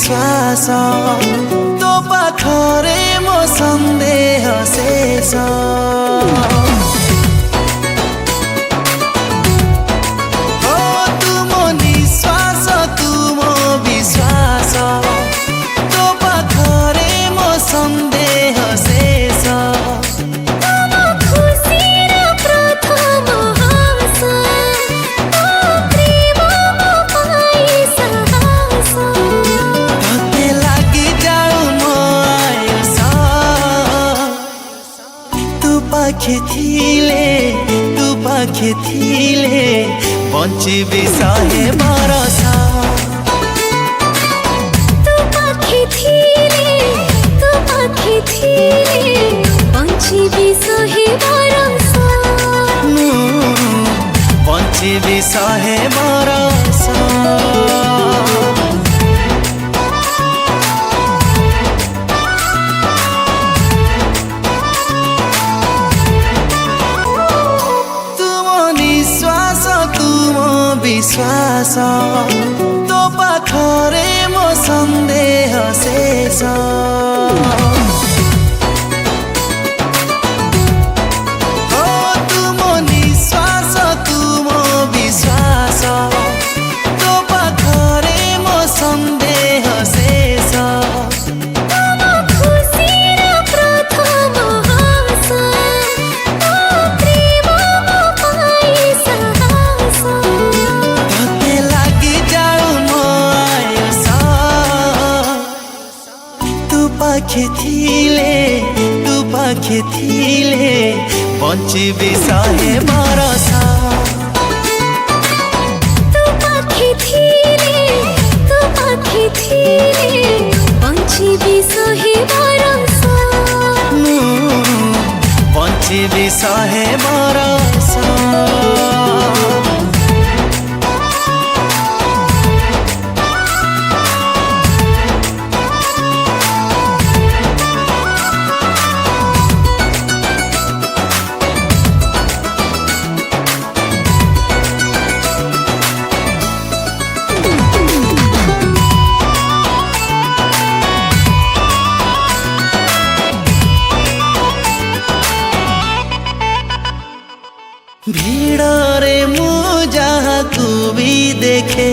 विश्वास तो पाखरे मो संदेह शेष तुम निश्वास तुम विश्वास तो पाखरे मो संदेह शेष तू पाखे थिले बंचिबी शहे बरस तू पाखे थिले बंचिबी शहे बरस बंचिबी शहे बरस विश्वास तो पाखरे मो संदेह शेष तुम निश्वास तुम विश्वास तो पाखरे मो संदेह शेष तू पाखे थिले बंचिबी शहे बरस तू पाखे थिले बंचिबी शहे बरस बंचिबी शहे बरस भीड़ रे मु जहाँ तू भी देखे